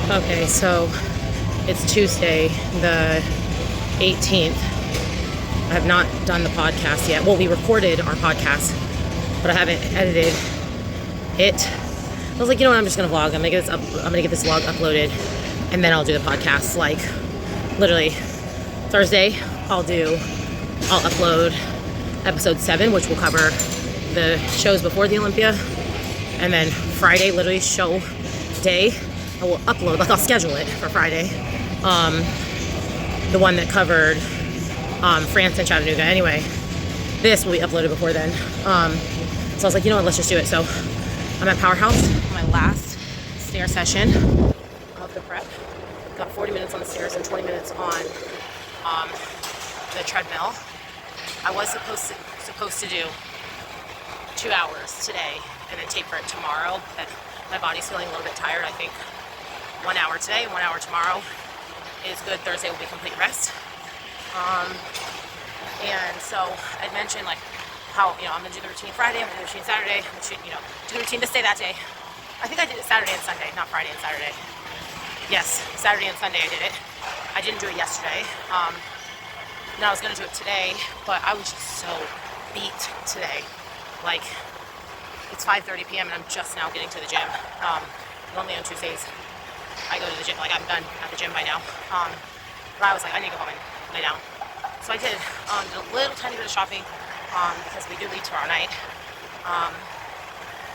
Okay, so it's Tuesday, the 18th. I have not done the podcast yet. Well, we recorded our podcast, but I haven't edited it. I was like, you know what? I'm just gonna vlog. I'm gonna get this vlog uploaded, and then I'll do the podcast. Like, literally, Thursday, I'll upload episode 7, which will cover the shows before the Olympia, and then Friday, literally show day, I will upload. Like, I'll schedule it for Friday. The one that covered France and Chattanooga. Anyway, this will be uploaded before then. So I was like, you know what? Let's just do it. So I'm at Powerhouse, my last stair session of the prep. Got 40 minutes on the stairs and 20 minutes on the treadmill. I was supposed to do 2 hours today and then taper it tomorrow, but my body's feeling a little bit tired. I think 1 hour today and 1 hour tomorrow is good. Thursday will be complete rest. And so I'd mentioned like how, I'm gonna do the routine Friday, I'm gonna do the routine Saturday, I'm gonna do the routine this day, that day. I think I did it Saturday and Sunday, not Friday and Saturday. Yes, Saturday and Sunday I did it. I didn't do it yesterday. No, I was gonna do it today, but I was just so beat today. Like, it's 5:30 p.m. and I'm just now getting to the gym. Normally on Tuesdays, I go to the gym, like I'm done at the gym by now. But I was like, I need to go home and lay down. So I did a little tiny bit of shopping because we do leave tomorrow night.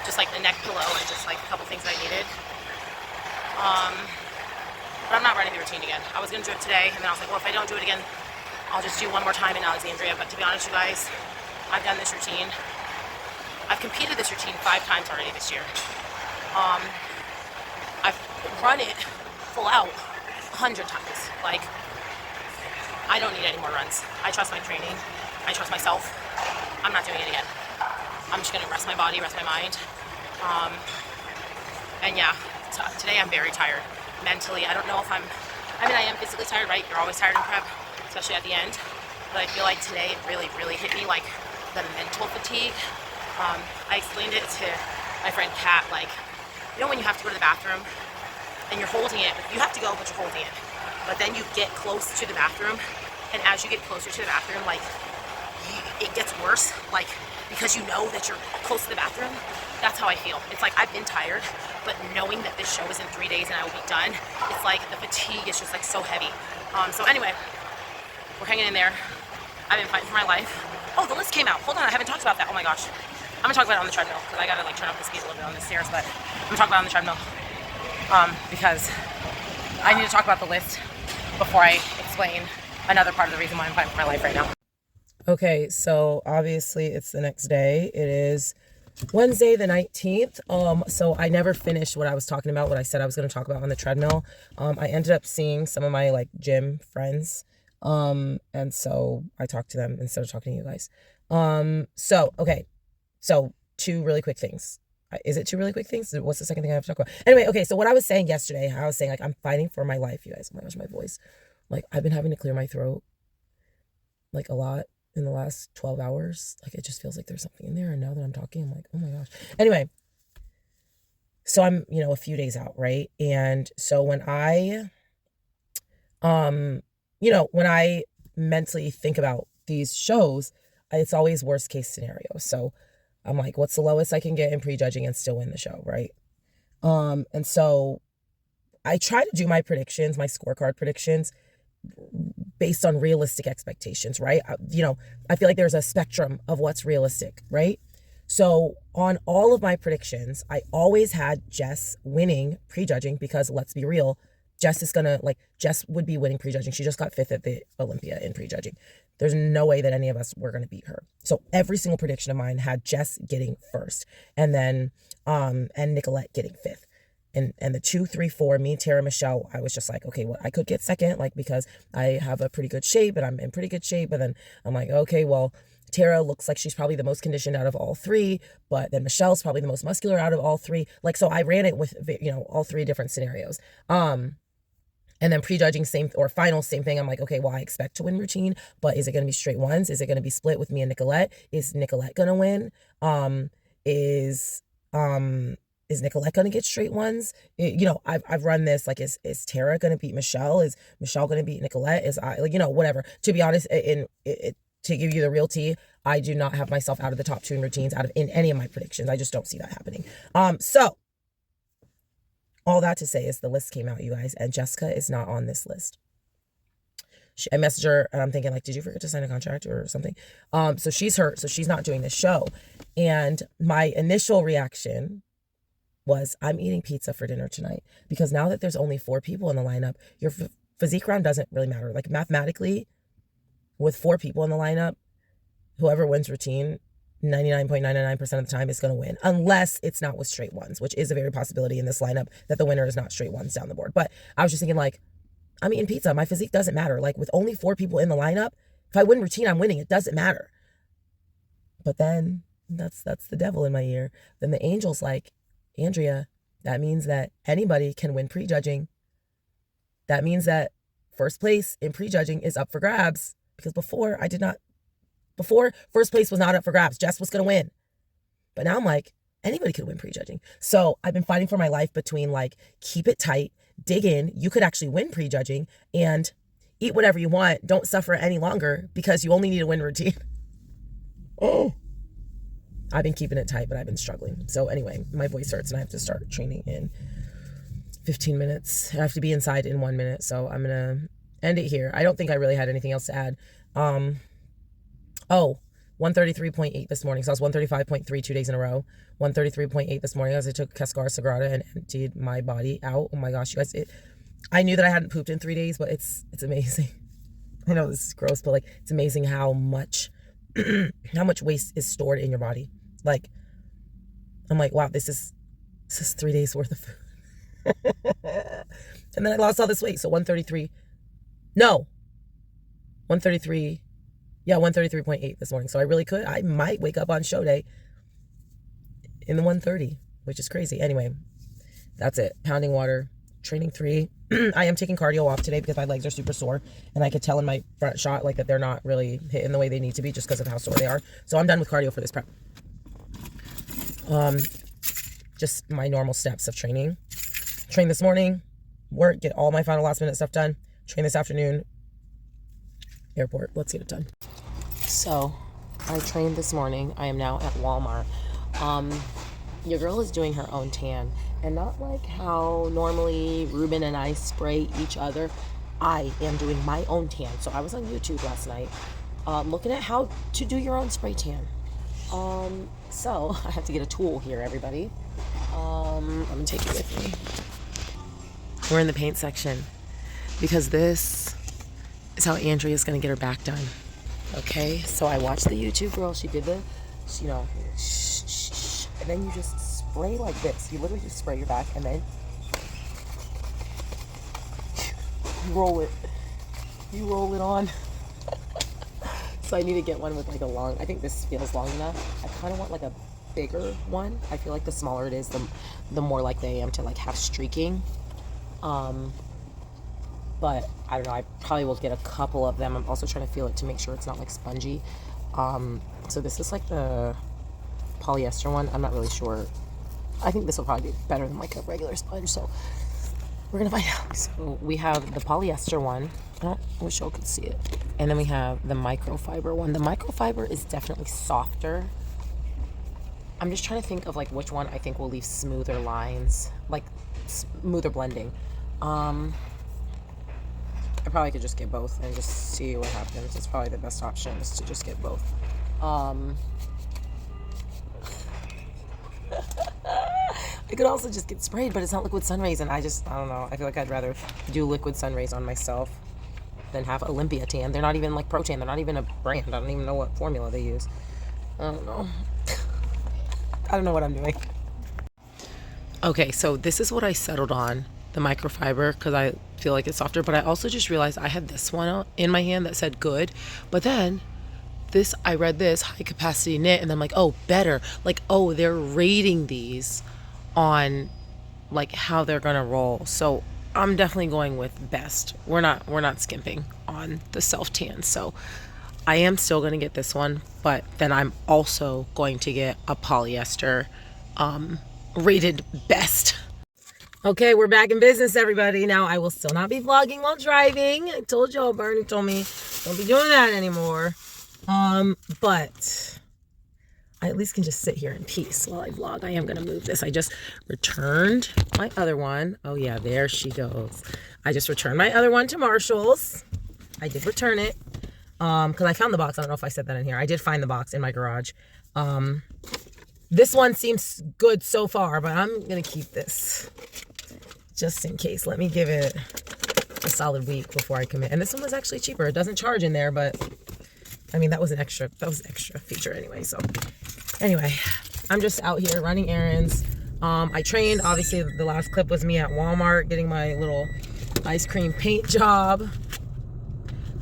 Just like the neck pillow and just like a couple things that I needed. But I'm not running the routine again. I was gonna do it today, and then I was like, well, if I don't do it again, I'll just do one more time in Alexandria. But to be honest, you guys, I've done this routine. I've competed this routine 5 times already this year. I've run it full out 100 times. Like, I don't need any more runs. I trust my training. I trust myself. I'm not doing it again. I'm just gonna rest my body, rest my mind. And yeah, today I'm very tired. Mentally, I don't know if I am physically tired, right? You're always tired in prep, especially at the end. But I feel like today it really, really hit me, like the mental fatigue. I explained it to my friend Kat, like, when you have to go to the bathroom and you're holding it, you have to go, but you're holding it. But then you get close to the bathroom, and as you get closer to the bathroom, like, it gets worse, like, because you know that you're close to the bathroom. That's how I feel. It's like I've been tired, but knowing that this show is in 3 days and I will be done, it's like the fatigue is just like so heavy. So anyway, we're hanging in there. I've been fighting for my life. Oh, the list came out. Hold on, I haven't talked about that. Oh my gosh. I'm gonna talk about it on the treadmill because I gotta like turn up the speed a little bit on the stairs, but I'm gonna talk about it on the treadmill because I need to talk about the list before I explain another part of the reason why I'm fighting for my life right now. Okay, so obviously it's the next day. It is Wednesday the 19th. So I never finished what I was talking about, what I said I was going to talk about on the treadmill. I ended up seeing some of my like gym friends. And so I talked to them instead of talking to you guys. Okay. So 2 really quick things. Is it 2 really quick things? What's the second thing I have to talk about? Anyway, okay, so what I was saying yesterday, I was saying like I'm fighting for my life, you guys. Oh my gosh, my voice. Like, I've been having to clear my throat like a lot in the last 12 hours. Like, it just feels like there's something in there, and now that I'm talking, I'm like, oh my gosh. Anyway, so I'm, a few days out, right? And so when I mentally think about these shows, it's always worst case scenario. So I'm like, what's the lowest I can get in prejudging and still win the show, right? And so I try to do my predictions, my scorecard predictions, based on realistic expectations, right? I feel like there's a spectrum of what's realistic, right? So on all of my predictions, I always had Jess winning prejudging because, let's be real, Jess would be winning prejudging. She just got 5th at the Olympia in prejudging. There's no way that any of us were going to beat her. So every single prediction of mine had Jess getting 1st, and then and Nicolette getting 5th. And the 2, 3, 4, me, Tara, Michelle, I was just like, okay, well, I could get 2nd, like, because I have a pretty good shape and I'm in pretty good shape. And then I'm like, okay, well, Tara looks like she's probably the most conditioned out of all 3, but then Michelle's probably the most muscular out of all 3. Like, so I ran it with, all 3 different scenarios. And then prejudging final, same thing. I'm like, okay, well, I expect to win routine, but is it going to be straight ones? Is it going to be split with me and Nicolette? Is Nicolette going to win? Is is Nicolette gonna get straight ones? You know, I've run this, like, is Tara gonna beat Michelle? Is Michelle gonna beat Nicolette? Is I, like, you know, whatever. To be honest, to give you the real tea, I do not have myself out of the top 2 in routines in any of my predictions. I just don't see that happening. So all that to say is the list came out, you guys, and Jessica is not on this list. I messaged her and I'm thinking, like, did you forget to sign a contract or something? So she's hurt, so she's not doing this show. And my initial reaction was, I'm eating pizza for dinner tonight, because now that there's only 4 people in the lineup, your physique round doesn't really matter. Like, mathematically, with 4 people in the lineup, whoever wins routine 99.99% of the time is going to win, unless it's not with straight ones, which is a very possibility in this lineup that the winner is not straight ones down the board. But I was just thinking, like, I'm eating pizza. My physique doesn't matter. Like, with only 4 people in the lineup, if I win routine, I'm winning. It doesn't matter. But then that's the devil in my ear. Then the angel's like, Andrea, that means that anybody can win prejudging. That means that first place in prejudging is up for grabs, because before first place was not up for grabs. Jess was going to win. But now I'm like, anybody could win prejudging. So I've been fighting for my life between, like, keep it tight, dig in. You could actually win prejudging, and eat whatever you want. Don't suffer any longer, because you only need to win routine. Oh, I've been keeping it tight, but I've been struggling. So anyway, my voice hurts and I have to start training in 15 minutes. I have to be inside in 1 minute. So I'm going to end it here. I don't think I really had anything else to add. 133.8 this morning. So I was 135.3 2 days in a row. 133.8 this morning as I took Cascara Sagrada and emptied my body out. Oh my gosh, you guys, I knew that I hadn't pooped in 3 days, but it's amazing. I know this is gross, but, like, it's amazing how much waste is stored in your body. Like, I'm like, wow, this is 3 days worth of food. And then I lost all this weight. So 133.8 this morning. So I might wake up on show day in the 130, which is crazy. Anyway, that's it. Pounding water, training 3. I am taking cardio off today because my legs are super sore, and I could tell in my front shot, like, that they're not really hitting the way they need to be just because of how sore they are. So I'm done with cardio for this prep. Just my normal steps of training. Train this morning, work, get all my final last minute stuff done. Train this afternoon, airport. Let's get it done. So I trained this morning. I am now at Walmart. Your girl is doing her own tan, and not like how normally Ruben and I spray each other. I am doing my own tan. So I was on YouTube last night looking at how to do your own spray tan. So I have to get a tool here, everybody. I'm gonna take it with me. We're in the paint section because this is how Andrea's gonna get her back done. Okay, so I watched the YouTube girl. She did and then you just spray like this. You literally just spray your back, and then you roll it on. So I need to get one with, like, I think this feels long enough. I kind of want, like, a bigger one. I feel like the smaller it is, the more likely I am to, like, have streaking. But I don't know, I probably will get a couple of them. I'm also trying to feel it to make sure it's not, like, spongy. So this is, like, the polyester one. I'm not really sure. I think this will probably be better than, like, a regular sponge, so we're gonna find out. So we have the polyester one. I wish y'all could see it. And then we have the microfiber one. The microfiber is definitely softer. I'm just trying to think of, like, which one I think will leave smoother lines, like smoother blending. I probably could just get both and just see what happens. It's probably the best option is to just get both. I could also just get sprayed, but it's not liquid sun rays, and I don't know. I feel like I'd rather do liquid sun rays on myself than have Olympia tan. They're not even, like, pro tan. They're not even a brand. I don't even know what formula they use. I don't know. I don't know what I'm doing. Okay, so this is what I settled on, the microfiber, because I feel like it's softer, but I also just realized I had this one in my hand that said good, but then I read this high capacity knit, and I'm like, oh, better. Like, oh, they're rating these on, like, how they're gonna roll. So I'm definitely going with best. We're not skimping on the self tan. So I am still gonna get this one, but then I'm also going to get a polyester rated best. Okay, we're back in business, everybody. Now, I will still not be vlogging while driving. I told y'all, Bernie told me, don't be doing that anymore. But I at least can just sit here in peace while I vlog. I am going to move this. I just returned my other one. Oh, yeah, there she goes. I just returned my other one to Marshall's. I did return it because I found the box. I don't know if I said that in here. I did find the box in my garage. This one seems good so far, but I'm going to keep this just in case. Let me give it a solid week before I commit. And this one was actually cheaper. It doesn't charge in there, but I mean, that was an extra feature anyway. So anyway, I'm just out here running errands. I trained, obviously the last clip was me at Walmart getting my little ice cream paint job.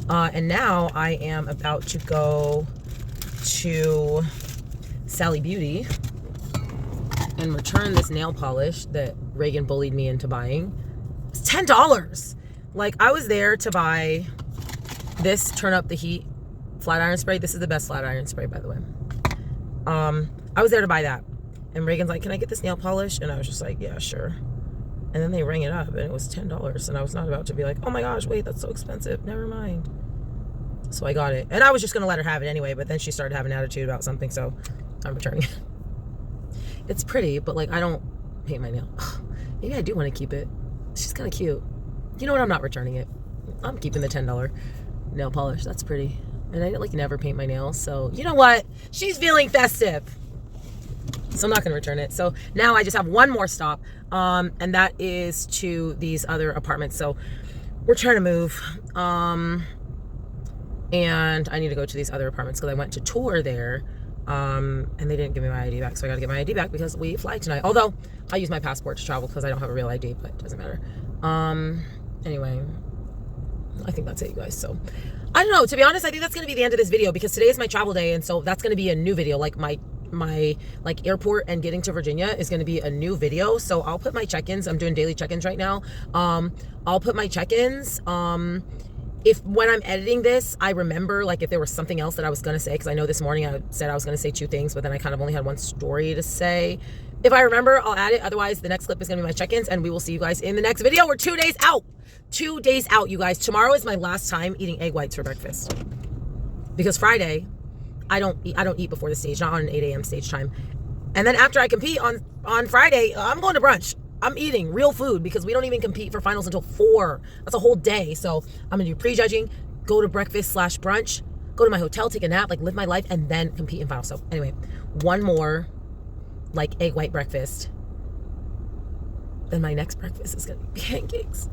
And now I am about to go to Sally Beauty and return this nail polish that Reagan bullied me into buying. It's $10. Like, I was there to buy this Turn Up the Heat flat iron spray. This is the best flat iron spray, by the way. I was there to buy that. And Reagan's like, can I get this nail polish? And I was just like, yeah, sure. And then they rang it up and it was $10. And I was not about to be like, oh my gosh, wait, that's so expensive. Never mind. So I got it. And I was just going to let her have it anyway, but then she started having an attitude about something, so I'm returning it. It's pretty, but like, I don't paint my nail. Maybe I do want to keep it. She's kind of cute. You know what? I'm not returning it. I'm keeping the $10 nail polish. That's pretty. And I like never paint my nails, so you know what? She's feeling festive. So I'm not going to return it. So now I just have one more stop, and that is to these other apartments. So we're trying to move, and I need to go to these other apartments because I went to tour there, and they didn't give me my ID back. So I got to get my ID back because we fly tonight. Although I use my passport to travel because I don't have a real ID, but it doesn't matter. Anyway, I think that's it, you guys. So I don't know. To be honest, I think that's going to be the end of this video because today is my travel day, and so that's going to be a new video. Like my like airport and getting to Virginia is going to be a new video. So I'll put my check-ins. I'm doing daily check-ins right now. I'll put my check-ins. If when I'm editing this, I remember like if there was something else that I was going to say, because I know this morning I said I was going to say 2 things, but then I kind of only had one story to say. If I remember, I'll add it. Otherwise, the next clip is going to be my check-ins, and we will see you guys in the next video. We're 2 days out. 2 days out, you guys. Tomorrow is my last time eating egg whites for breakfast. Because Friday, I don't eat before the stage, not on an 8 a.m. stage time. And then after I compete on Friday, I'm going to brunch. I'm eating real food because we don't even compete for finals until 4. That's a whole day. So I'm going to do prejudging, go to breakfast/brunch, go to my hotel, take a nap, like live my life, and then compete in finals. So anyway, one more like egg white breakfast. Then my next breakfast is going to be pancakes.